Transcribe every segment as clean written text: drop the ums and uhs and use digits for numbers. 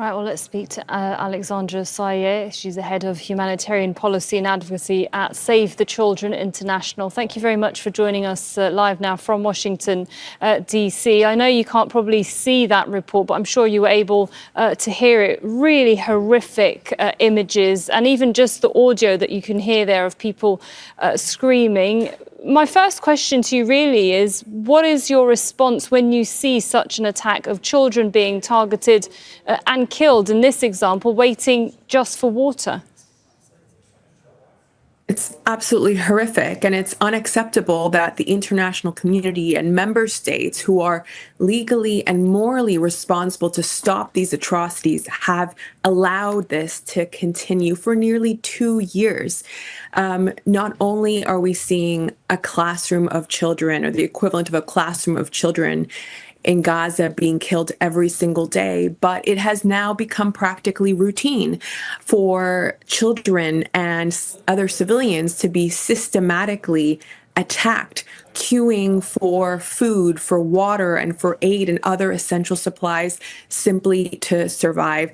Right, well, let's speak to Alexandra Saieh. She's the head of Humanitarian Policy and Advocacy at Save the Children International. Thank you very much for joining us live now from Washington, D.C. I know you can't probably see that report, but I'm sure you were able to hear it. Really horrific images, and even just the audio that you can hear there of people screaming. My first question to you really is, what is your response when you see such an attack of children being targeted and killed, in this example, waiting just for water? It's absolutely horrific, and it's unacceptable that the international community and member states who are legally and morally responsible to stop these atrocities have allowed this to continue for nearly 2 years. Not only are we seeing a classroom of children, or the equivalent of a classroom of children, in Gaza being killed every single day, but it has now become practically routine for children and other civilians to be systematically attacked, queuing for food, for water, and for aid and other essential supplies simply to survive.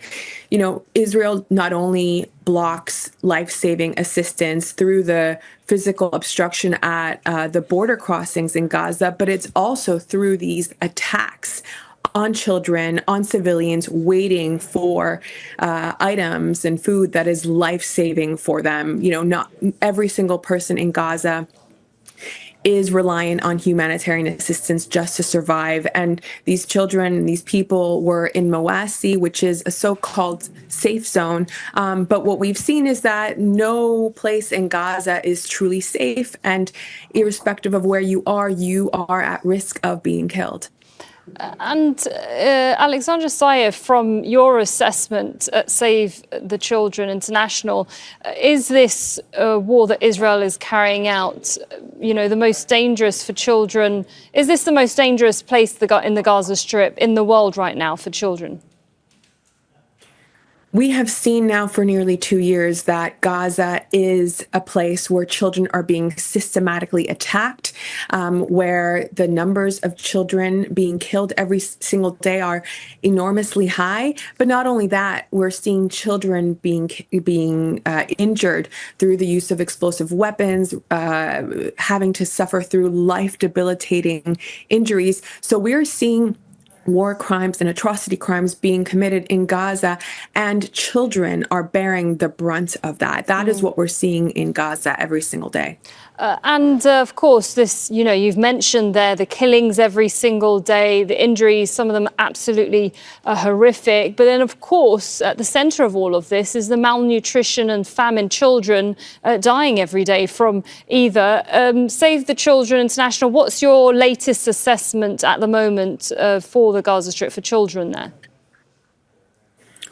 You know, Israel not only blocks life-saving assistance through the physical obstruction at the border crossings in Gaza, but it's also through these attacks on children, on civilians waiting for items and food that is life-saving for them. You know, not every single person in Gaza is reliant on humanitarian assistance just to survive. And these children and these people were in Mawasi, which is a so-called safe zone. But what we've seen is that no place in Gaza is truly safe. And irrespective of where you are at risk of being killed. And Alexandra Saieh, from your assessment at Save the Children International, is this war that Israel is carrying out, you know, the most dangerous for children? Is this the most dangerous place in the Gaza Strip in the world right now for children? We have seen now for nearly 2 years that Gaza is a place where children are being systematically attacked, where the numbers of children being killed every single day are enormously high. But not only that, we're seeing children being injured through the use of explosive weapons, having to suffer through life-debilitating injuries. So we're seeing war crimes and atrocity crimes being committed in Gaza, and children are bearing the brunt of that. That is what we're seeing in Gaza every single day. Of course, this, you know, you've mentioned there the killings every single day, the injuries, some of them absolutely horrific. But then, of course, at the center of all of this is the malnutrition and famine, children dying every day from either. Save the Children International, what's your latest assessment at the moment for the Gaza Strip for children there?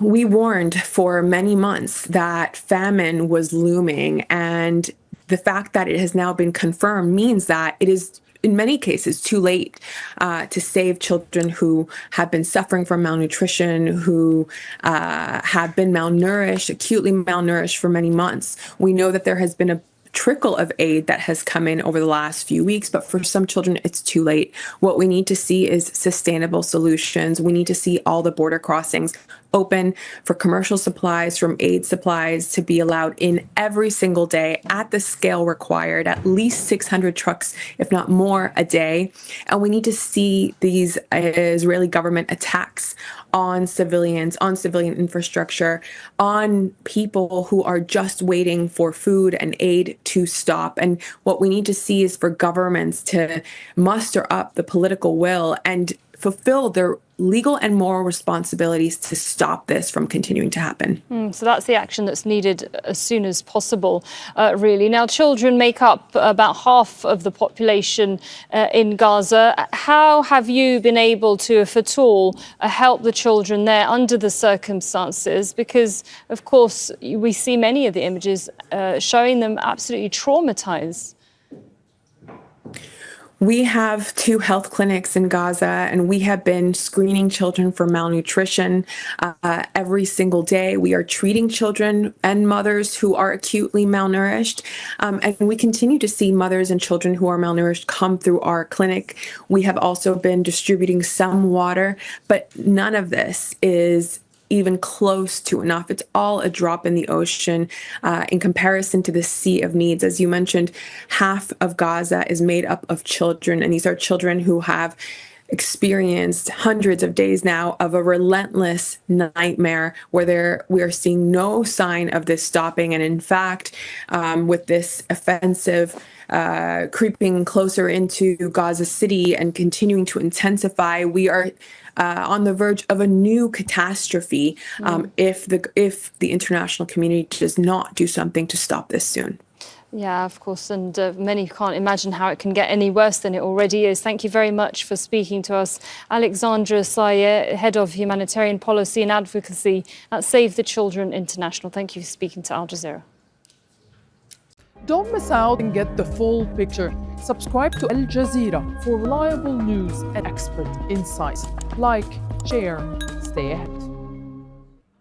We warned for many months that famine was looming, and the fact that it has now been confirmed means that it is, in many cases, too late to save children who have been suffering from malnutrition, who have been malnourished, acutely malnourished for many months. We know that there has been a trickle of aid that has come in over the last few weeks, but for some children, it's too late. What we need to see is sustainable solutions. We need to see all the border crossings open for commercial supplies, from aid supplies, to be allowed in every single day at the scale required, at least 600 trucks, if not more, a day. And we need to see these Israeli government attacks on civilians, on civilian infrastructure, on people who are just waiting for food and aid to stop. And what we need to see is for governments to muster up the political will and fulfill their legal and moral responsibilities to stop this from continuing to happen. So that's the action that's needed as soon as possible, really. Now, children make up about half of the population in Gaza. How have you been able to, if at all, help the children there under the circumstances? Because, of course, we see many of the images showing them absolutely traumatized. We have 2 health clinics in Gaza, and we have been screening children for malnutrition every single day. We are treating children and mothers who are acutely malnourished, and we continue to see mothers and children who are malnourished come through our clinic. We have also been distributing some water, but none of this is even close to enough. It's all a drop in the ocean in comparison to the sea of needs. As you mentioned, half of Gaza is made up of children, and these are children who have experienced hundreds of days now of a relentless nightmare where we are seeing no sign of this stopping. And in fact, with this offensive creeping closer into Gaza City and continuing to intensify, we are on the verge of a new catastrophe if the international community does not do something to stop this soon. Yeah, of course, and many can't imagine how it can get any worse than it already is. Thank you very much for speaking to us. Alexandra Saieh, Head of Humanitarian Policy and Advocacy at Save the Children International. Thank you for speaking to Al Jazeera. Don't miss out and get the full picture. Subscribe to Al Jazeera for reliable news and expert insights. Like, share, stay ahead.